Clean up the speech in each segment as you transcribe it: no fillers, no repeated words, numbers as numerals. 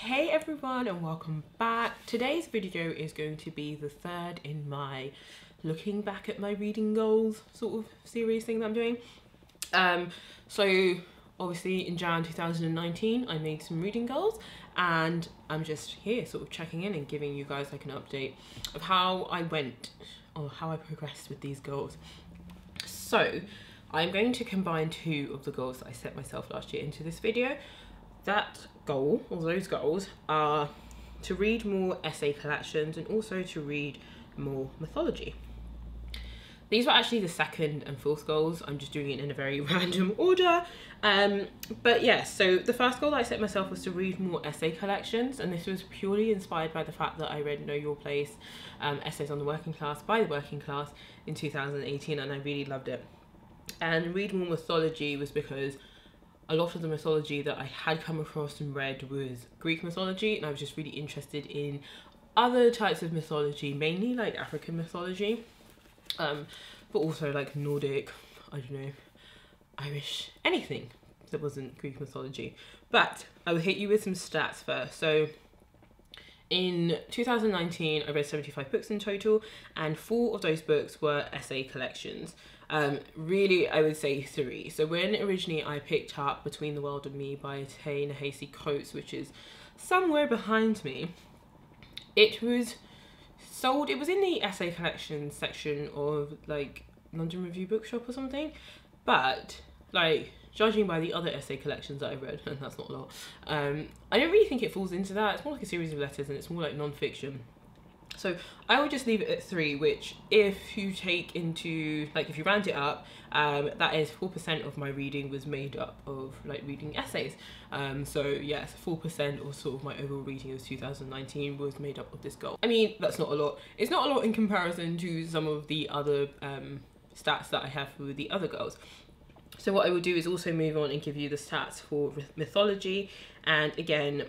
Hey everyone and welcome back. Today's video is going to be the third in my looking back at my reading goals sort of series thing that I'm doing. So obviously in Jan 2019 I made some reading goals and I'm just here sort of checking in and giving you guys like an update of how I went or how I progressed with these goals. So I'm going to combine two of the goals that I set myself last year into this video. That goal, or those goals, are to read more essay collections and also to read more mythology. These were actually the second and fourth goals. I'm just doing it in a very random order. But yeah, so the first goal I set myself was to read more essay collections, and this was purely inspired by the fact that I read Know Your Place, Essays on the Working Class by the Working Class in 2018, and I really loved it. And read more mythology was because a lot of the mythology that I had come across and read was Greek mythology, and I was just really interested in other types of mythology, mainly like African mythology, but also like Nordic, I don't know, Irish, anything that wasn't Greek mythology. But I will hit you with some stats first. So in 2019, I read 75 books in total, and 4 of those books were essay collections. Really, I would say 3. So when originally I picked up Between the World and Me by Ta-Nehisi Coates, which is somewhere behind me, it was sold, it was in the essay collection section of like London Review Bookshop or something, but like judging by the other essay collections that I read, and that's not a lot, I don't really think it falls into that. It's more like a series of letters and it's more like non-fiction. So I would just leave it at 3, which if you take into, like if you round it up, that is 4% of my reading was made up of like reading essays. So yes, 4% or sort of my overall reading of 2019 was made up of this goal. I mean, that's not a lot. It's not a lot in comparison to some of the other stats that I have for the other goals. So what I will do is also move on and give you the stats for mythology. And again,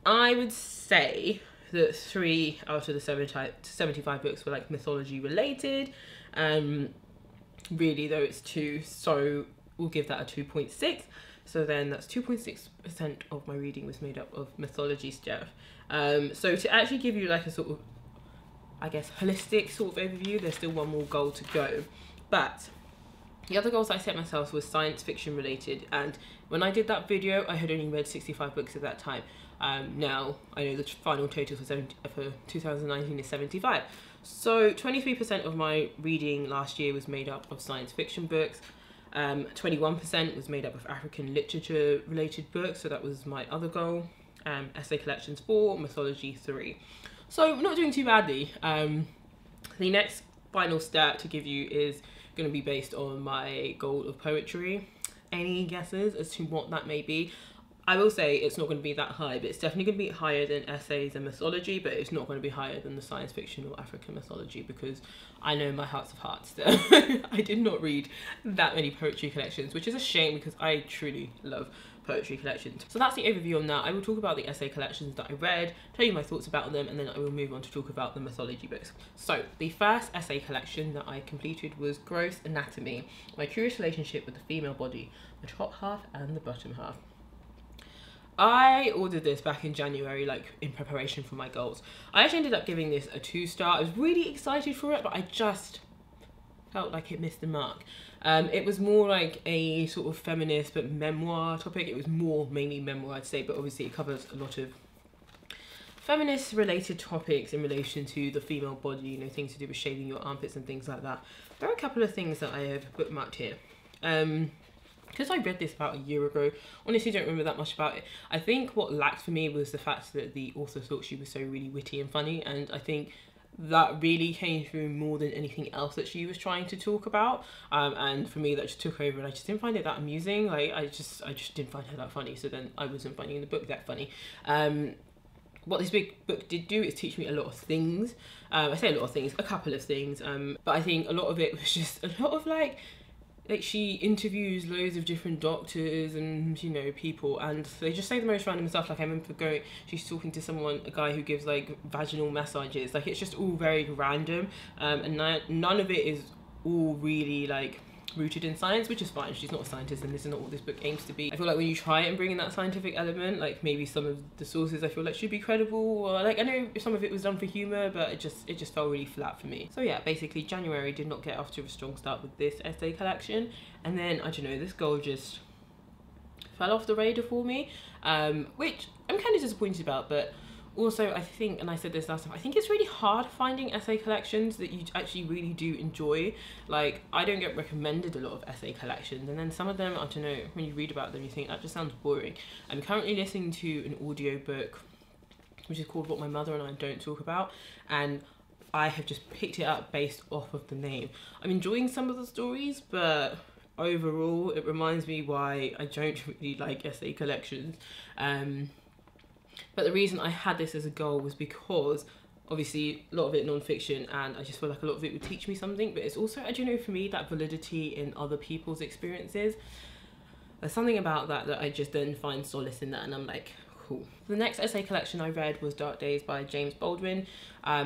I would say that 3 out of the 75 books were like mythology related. Really though it's 2, so we'll give that a 2.6. So then that's 2.6% of my reading was made up of mythology stuff. So to actually give you like a sort of, I guess, holistic sort of overview, there's still one more goal to go. But the other goals I set myself was science fiction related, and when I did that video I had only read 65 books at that time. Now I know the final total for 2019 is 75. So 23% of my reading last year was made up of science fiction books. 21% was made up of African literature related books, so that was my other goal. Essay collections 4, mythology 3. So not doing too badly. The next final stat to give you is going to be based on my goal of poetry. Any guesses as to what that may be? I will say it's not going to be that high, but it's definitely going to be higher than essays and mythology, but it's not going to be higher than the science fiction or African mythology, because I know my hearts of hearts that I did not read that many poetry collections, which is a shame because I truly love poetry collections. So that's the overview on that. I will talk about the essay collections that I read, tell you my thoughts about them, and then I will move on to talk about the mythology books. So the first essay collection that I completed was Gross Anatomy, My Curious Relationship with the Female Body, the Top Half and the Bottom Half. I ordered this back in January, like in preparation for my goals. I actually ended up giving this a 2-star. I was really excited for it, but I just felt like it missed the mark. It was more like a sort of feminist but memoir topic. It was more mainly memoir, I'd say, but obviously it covers a lot of feminist related topics in relation to the female body, you know, things to do with shaving your armpits and things like that. There are a couple of things that I have bookmarked here. Because I read this about a year ago, honestly don't remember that much about it. I think what lacked for me was the fact that the author thought she was so really witty and funny, and I think that really came through more than anything else that she was trying to talk about. And for me that just took over, and I just didn't find it that amusing. Like I just didn't find her that funny, so then I wasn't finding the book that funny. What this big book did do is teach me a lot of things. I say a lot of things, a couple of things, but I think a lot of it was just a lot of like she interviews loads of different doctors and, you know, people, and they just say the most random stuff. Like I remember she's talking to a guy who gives like vaginal massages. Like it's just all very random, and none of it is all really like rooted in science, which is fine. She's not a scientist and this is not what this book aims to be. I feel like when you try and bring in that scientific element, like maybe some of the sources I feel like should be credible, or like I know some of it was done for humour, but it just felt really flat for me. So yeah, basically January did not get off to a strong start with this essay collection, and then I don't know, this girl just fell off the radar for me, which I'm kind of disappointed about. But also I think, and I said this last time, I think it's really hard finding essay collections that you actually really do enjoy. Like, I don't get recommended a lot of essay collections, and then some of them, I don't know, when you read about them you think that just sounds boring. I'm currently listening to an audiobook which is called What My Mother and I Don't Talk About, and I have just picked it up based off of the name. I'm enjoying some of the stories, but overall it reminds me why I don't really like essay collections. But the reason I had this as a goal was because obviously a lot of it non-fiction, and I just feel like a lot of it would teach me something, but it's also, I don't know, for me, that validity in other people's experiences. There's something about that I just then find solace in that, and I'm like, cool. The next essay collection I read was Dark Days by James Baldwin.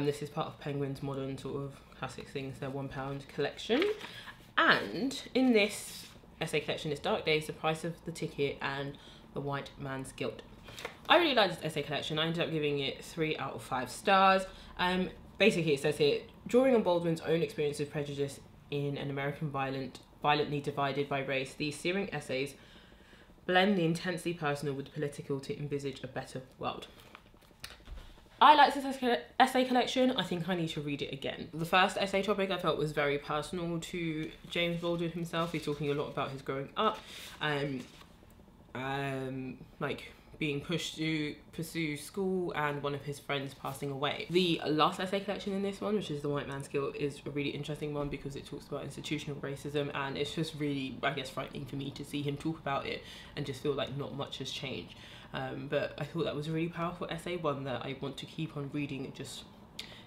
This is part of Penguin's modern sort of classic things, their £1 collection. And in this essay collection is Dark Days, The Price of the Ticket, and The White Man's Guilt. I really liked this essay collection. I ended up giving it 3 out of 5 stars. Basically it says here, drawing on Baldwin's own experience of prejudice in an American violently divided by race, these searing essays blend the intensely personal with the political to envisage a better world. I liked this essay collection. I think I need to read it again. The first essay topic I felt was very personal to James Baldwin himself. He's talking a lot about his growing up, like being pushed to pursue school and one of his friends passing away. The last essay collection in this one, which is The White Man's Guilt, is a really interesting one because it talks about institutional racism, and it's just really, I guess, frightening for me to see him talk about it and just feel like not much has changed. But I thought that was a really powerful essay, one that I want to keep on reading and just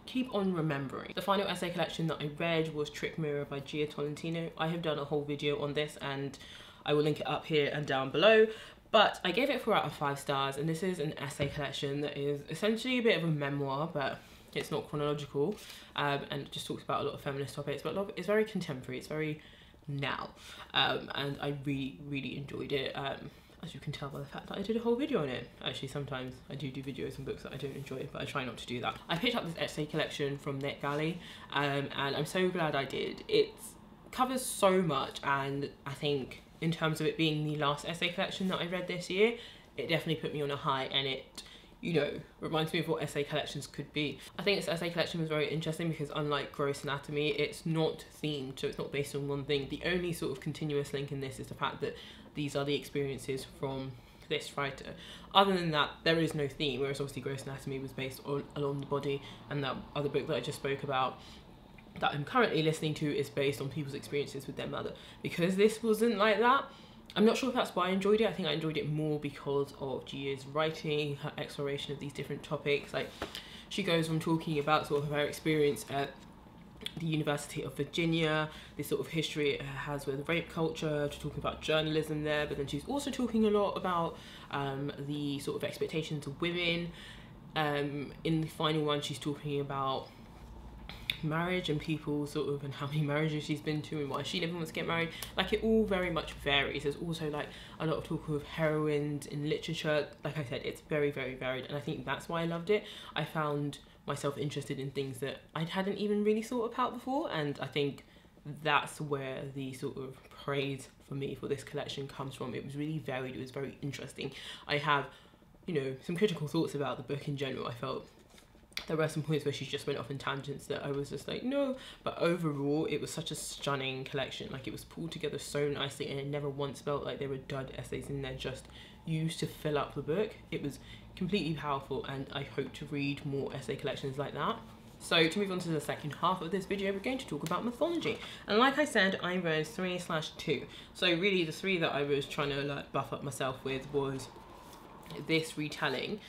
keep on remembering. The final essay collection that I read was Trick Mirror by Gia Tolentino. I have done a whole video on this and I will link it up here and down below. But I gave it 4 out of 5 stars, and this is an essay collection that is essentially a bit of a memoir, but it's not chronological, and it just talks about a lot of feminist topics, but a lot of it's very contemporary, it's very now, and I really, really enjoyed it, as you can tell by the fact that I did a whole video on it. Actually, sometimes I do videos on books that I don't enjoy, but I try not to do that. I picked up this essay collection from NetGalley, and I'm so glad I did. It covers so much, and I think in terms of it being the last essay collection that I read this year, it definitely put me on a high, and it, you know, reminds me of what essay collections could be. I think this essay collection was very interesting because unlike Gross Anatomy, it's not themed, so it's not based on one thing. The only sort of continuous link in this is the fact that these are the experiences from this writer. Other than that, there is no theme, whereas obviously Gross Anatomy was based on the body, and that other book that I just spoke about that I'm currently listening to is based on people's experiences with their mother. Because this wasn't like that, I'm not sure if that's why I enjoyed it. I think I enjoyed it more because of Gia's writing, her exploration of these different topics. Like, she goes from talking about sort of her experience at the University of Virginia, this sort of history it has with rape culture, to talking about journalism there, but then she's also talking a lot about the sort of expectations of women. In the final one, she's talking about marriage and people sort of, and how many marriages she's been to and why she never wants to get married. Like, it all very much varies. There's also like a lot of talk of heroines in literature. Like I said, it's very, very varied, and I think that's why I loved it. I found myself interested in things that I hadn't even really thought about before, and I think that's where the sort of praise for me for this collection comes from. It was really varied, it was very interesting. I have, you know, some critical thoughts about the book in general. I felt there were some points where she just went off in tangents that I was just like, no, but overall it was such a stunning collection. Like, it was pulled together so nicely, and it never once felt like there were dud essays in there just used to fill up the book. It was completely powerful, and I hope to read more essay collections like that. So to move on to the second half of this video, we're going to talk about mythology. And like I said, I read 3/2. So really the 3 that I was trying to like buff up myself with was this retelling,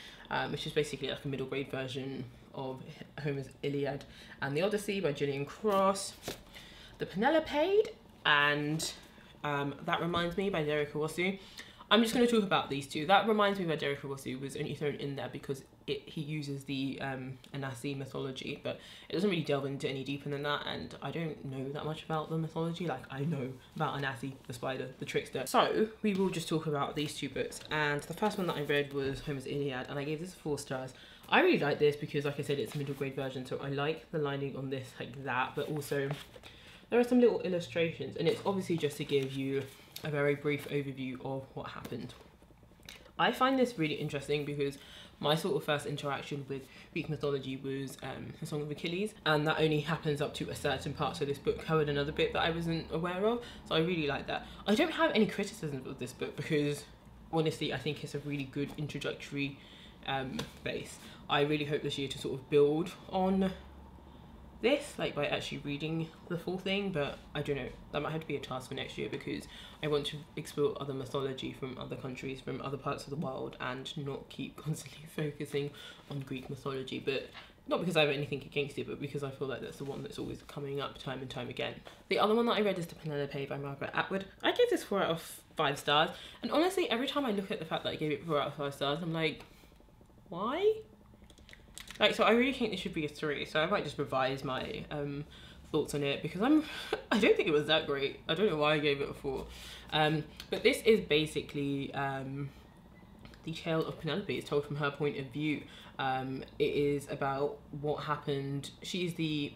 which is basically like a middle grade version of Homer's Iliad and the Odyssey by Gillian Cross, The Penelope, and That Reminds Me by Derek Owusu. I'm just going to talk about these two. That reminds me where Derek Owusu was only thrown in there because he uses the Anansi mythology, but it doesn't really delve into any deeper than that, and I don't know that much about the mythology. Like, I know about Anansi, the spider, the trickster. So we will just talk about these two books, and the first one that I read was Homer's Iliad, and I gave this 4 stars. I really like this because, like I said, it's a middle grade version, so I like the lining on this like that, but also there are some little illustrations, and it's obviously just to give you a very brief overview of what happened. I find this really interesting because my sort of first interaction with Greek mythology was the Song of Achilles, and that only happens up to a certain part, so this book covered another bit that I wasn't aware of, so I really like that. I don't have any criticisms of this book because honestly I think it's a really good introductory base. I really hope this year to sort of build on this, like by actually reading the full thing, but I don't know, that might have to be a task for next year because I want to explore other mythology from other countries, from other parts of the world, and not keep constantly focusing on Greek mythology. But not because I have anything against it, but because I feel like that's the one that's always coming up time and time again. The other one that I read is The Penelope by Margaret Atwood. I gave this 4 out of 5 stars, and honestly every time I look at the fact that I gave it 4 out of 5 stars, I'm like, why? Like, so I really think this should be a 3, so I might just revise my thoughts on it because I don't think it was that great. I don't know why I gave it a 4. But this is basically the tale of Penelope. It's told from her point of view. It is about what happened. She's the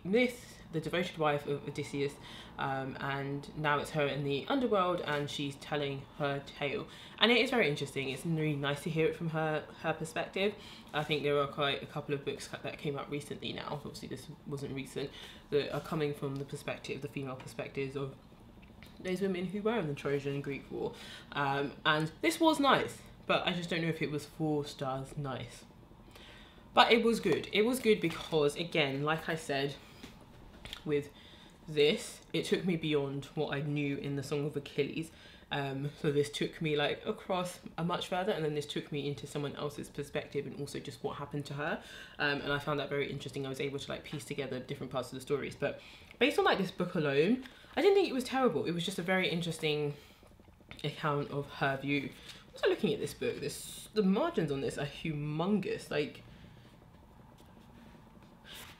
devoted wife of Odysseus, and now it's her in the underworld, and she's telling her tale. And it is very interesting. It's really nice to hear it from her perspective. I think there are quite a couple of books that came out recently now, obviously this wasn't recent, that are coming from the perspective, the female perspectives of those women who were in the Trojan and Greek War. And this was nice, but I just don't know if it was 4 stars nice. But it was good. It was good because, again, like I said, with this, it took me beyond what I knew in the Song of Achilles. So this took me like across a much further, and then this took me into someone else's perspective and also just what happened to her. And I found that very interesting. I was able to like piece together different parts of the stories. But based on like this book alone, I didn't think it was terrible. It was just a very interesting account of her view. Also looking at this book, the margins on this are humongous. Like,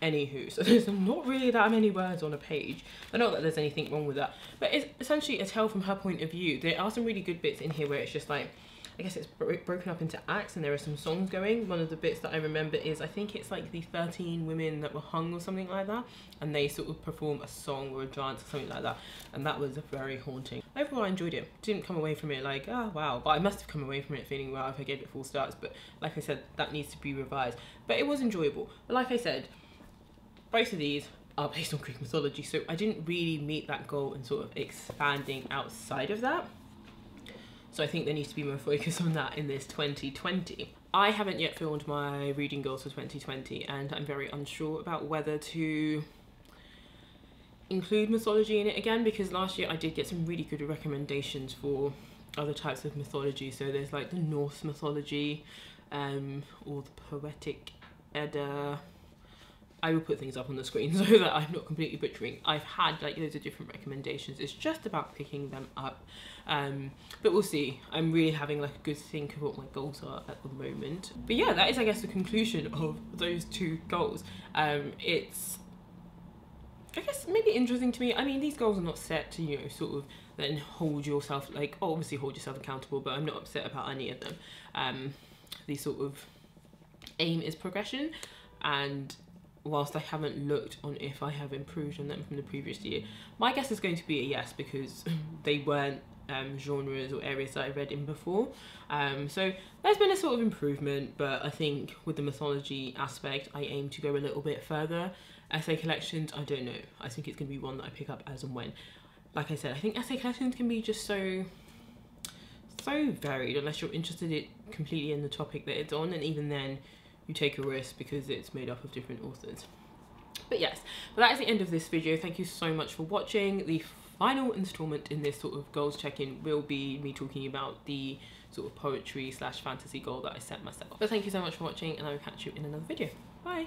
anywho, so there's not really that many words on a page, but not that there's anything wrong with that, but it's essentially a tale from her point of view. There are some really good bits in here where it's just like, I guess it's broken up into acts, and there are some songs going. One of the bits that I remember is, I think it's like the 13 women that were hung or something like that, and they sort of perform a song or a dance or something like that, and that was very haunting. Overall I enjoyed it. Didn't come away from it like, oh wow, but I must have come away from it feeling, wow, if I gave it 4 stars, but like I said, that needs to be revised. But it was enjoyable. But like I said, both of these are based on Greek mythology, so I didn't really meet that goal in sort of expanding outside of that. So I think there needs to be more focus on that in this 2020. I haven't yet filmed my reading goals for 2020, and I'm very unsure about whether to include mythology in it again, because last year I did get some really good recommendations for other types of mythology. So there's like the Norse mythology, or the poetic Edda. I will put things up on the screen so that I'm not completely butchering. I've had like loads of different recommendations. It's just about picking them up. But we'll see. I'm really having like a good think of what my goals are at the moment. But yeah, that is, I guess, the conclusion of those 2 goals. It's, I guess, maybe interesting to me. I mean, these goals are not set to, you know, sort of then hold yourself, like, obviously hold yourself accountable, but I'm not upset about any of them. The sort of aim is progression, and whilst I haven't looked on if I have improved on them from the previous year, my guess is going to be a yes, because they weren't genres or areas that I read in before. So there's been a sort of improvement, but I think with the mythology aspect, I aim to go a little bit further. Essay collections, I don't know. I think it's going to be one that I pick up as and when. Like I said, I think essay collections can be just so varied unless you're interested completely in the topic that it's on, and even then you take a risk because it's made up of different authors. But yes, but that is the end of this video. Thank you so much for watching. The final installment in this sort of goals check-in will be me talking about the sort of poetry / fantasy goal that I set myself. But thank you so much for watching, and I will catch you in another video. Bye!